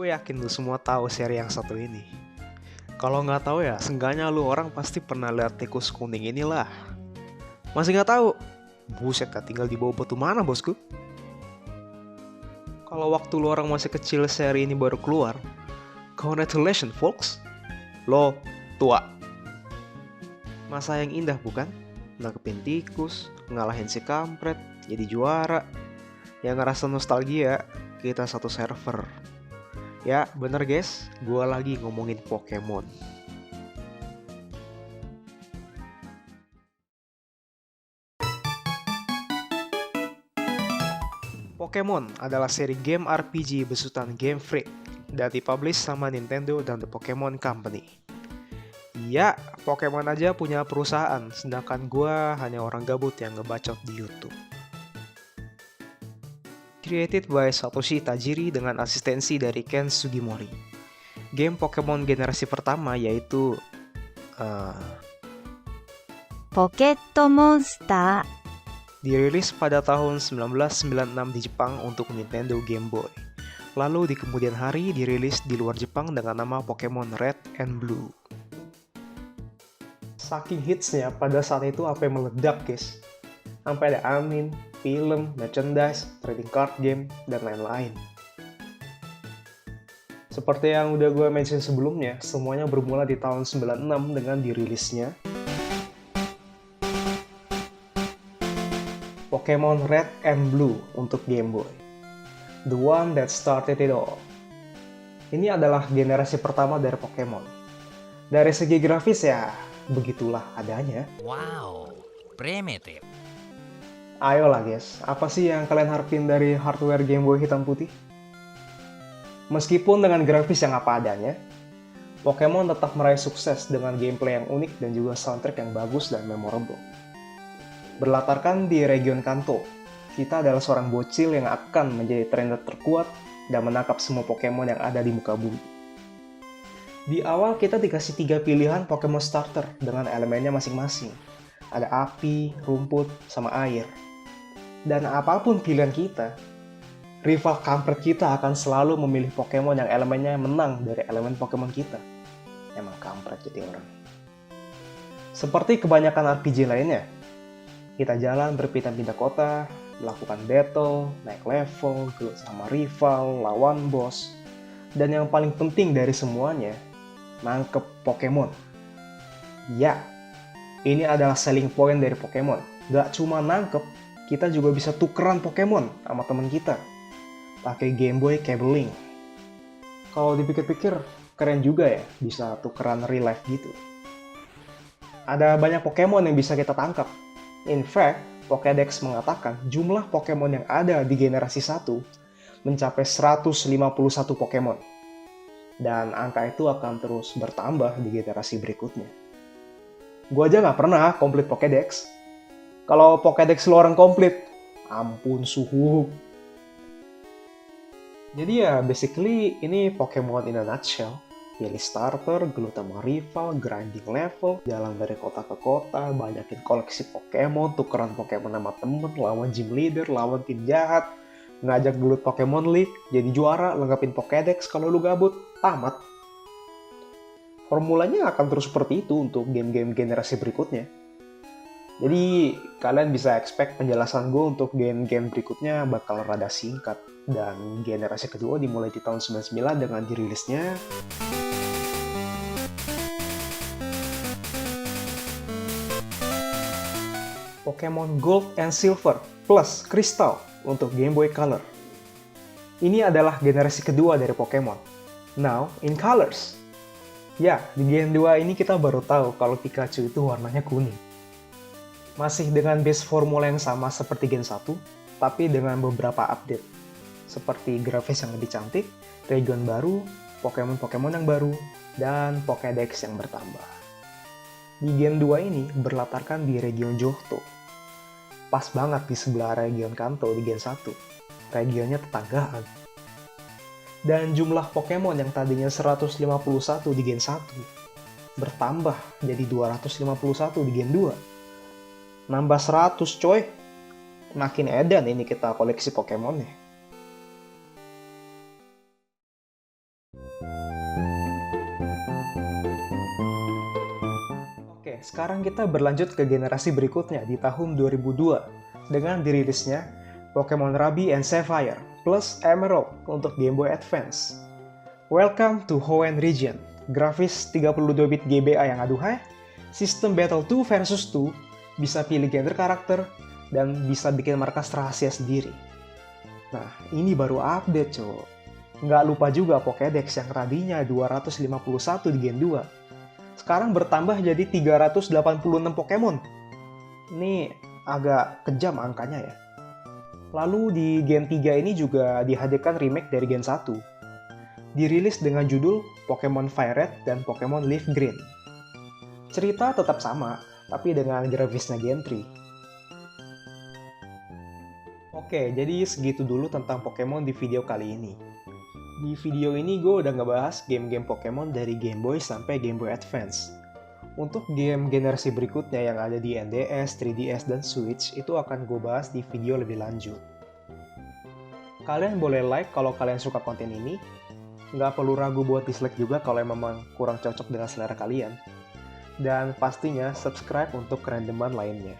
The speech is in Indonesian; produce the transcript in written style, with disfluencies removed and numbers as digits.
Gue yakin lu semua tahu seri yang satu ini. Kalau nggak tahu ya, seenggaknya lu orang pasti pernah lihat tikus kuning inilah. Masih nggak tahu? Buset, gak tinggal di bawah batu mana bosku? Kalau waktu lu orang masih kecil seri ini baru keluar, congratulations folks, lo tua. Masa yang indah bukan? Nangkepin tikus, ngalahin si kampret, jadi juara. Yang ngerasa nostalgia, kita satu server. Ya bener guys, gue lagi ngomongin Pokemon. Pokemon adalah seri game RPG besutan Game Freak dan dipublish sama Nintendo dan The Pokemon Company. Ya, Pokemon aja punya perusahaan, sedangkan gue hanya orang gabut yang ngebacot di YouTube. Created by Satoshi Tajiri dengan asistensi dari Ken Sugimori. Game Pokemon generasi pertama yaitu Pokémonster. dirilis pada tahun 1996 di Jepang untuk Nintendo Game Boy. Lalu di kemudian hari dirilis di luar Jepang dengan nama Pokemon Red and Blue. Saking hitsnya pada saat itu apa yang meledak guys. Sampai ada anime, film, merchandise, trading card game, dan lain-lain. Seperti yang udah gue mention sebelumnya, semuanya bermula di tahun 96 dengan dirilisnya Pokemon Red and Blue untuk Game Boy. The one that started it all. Ini adalah generasi pertama dari Pokemon. Dari segi grafis ya, begitulah adanya. Wow, primitive. Ayolah guys, apa sih yang kalian harapin dari hardware Game Boy hitam putih? Meskipun dengan grafis yang apa adanya, Pokemon tetap meraih sukses dengan gameplay yang unik dan juga soundtrack yang bagus dan memorable. Berlatarkan di region Kanto, kita adalah seorang bocil yang akan menjadi trainer terkuat dan menangkap semua Pokemon yang ada di muka bumi. Di awal kita dikasih 3 pilihan Pokemon starter dengan elemennya masing-masing. Ada api, rumput, sama air. Dan apapun pilihan kita, rival kampret kita akan selalu memilih Pokemon yang elemennya menang dari elemen Pokemon kita. Emang kampret jadi orang. Seperti kebanyakan RPG lainnya, kita jalan berpindah-pindah kota, melakukan battle, naik level, gelut sama rival, lawan boss, dan yang paling penting dari semuanya, nangkep Pokemon. Ya, ini adalah selling point dari Pokemon. Gak cuma nangkep, kita juga bisa tukeran Pokemon sama teman kita pakai Game Boy Cable Link. Kalau dipikir-pikir, keren juga ya, bisa tukeran real life gitu. Ada banyak Pokemon yang bisa kita tangkap. In fact, Pokédex mengatakan jumlah Pokemon yang ada di generasi 1 mencapai 151 Pokemon. Dan angka itu akan terus bertambah di generasi berikutnya. Gua aja nggak pernah komplit Pokédex. Kalau Pokédex lu orang komplit, ampun suhu. Jadi ya basically ini Pokemon in a nutshell. Pilih starter, gelut sama rival, grinding level, jalan dari kota ke kota, banyakin koleksi Pokemon, tukeran Pokemon sama temen, lawan gym leader, lawan tim jahat, ngajak gelut Pokemon League, jadi juara, lengkapin Pokédex kalau lu gabut, tamat. Formulanya akan terus seperti itu untuk game-game generasi berikutnya. Jadi kalian bisa expect penjelasan gue untuk game-game berikutnya bakal rada singkat. Dan generasi kedua dimulai di tahun 99 dengan dirilisnya Pokemon Gold and Silver plus Crystal untuk Game Boy Color. Ini adalah generasi kedua dari Pokemon. Now in colors. Ya, di Gen 2 ini kita baru tahu kalau Pikachu itu warnanya kuning. Masih dengan base formula yang sama seperti Gen 1, tapi dengan beberapa update. Seperti grafis yang lebih cantik, region baru, Pokemon-Pokemon yang baru, dan Pokédex yang bertambah. Di Gen 2 ini berlatarkan di region Johto. Pas banget di sebelah region Kanto di Gen 1. Regionnya tetanggaan. Dan jumlah Pokemon yang tadinya 151 di Gen 1 bertambah jadi 251 di Gen 2. Nambah 100 coy. Makin edan ini kita koleksi Pokemonnya. Sekarang kita berlanjut ke generasi berikutnya di tahun 2002 dengan dirilisnya Pokemon Ruby and Sapphire plus Emerald untuk Game Boy Advance. Welcome to Hoenn Region. Grafis 32-bit GBA yang aduhai, sistem battle 2 versus 2, bisa pilih genre karakter, dan bisa bikin markas rahasia sendiri. Nah, ini baru update, cowok. Nggak lupa juga Pokédex yang tadinya 251 di Gen 2. Sekarang bertambah jadi 386 Pokemon. Ini agak kejam angkanya ya. Lalu di Gen 3 ini juga dihadirkan remake dari Gen 1. Dirilis dengan judul Pokemon Fire Red dan Pokemon Leaf Green. Cerita tetap sama, tapi dengan grafisnya Gen 3. Oke, jadi segitu dulu tentang Pokemon di video kali ini. Di video ini gue udah ngebahas game-game Pokemon dari Game Boy sampai Game Boy Advance. Untuk game generasi berikutnya yang ada di NDS, 3DS, dan Switch, itu akan gue bahas di video lebih lanjut. Kalian boleh like kalau kalian suka konten ini. Nggak perlu ragu buat dislike juga kalau memang kurang cocok dengan selera kalian. Dan pastinya subscribe untuk kerandoman lainnya.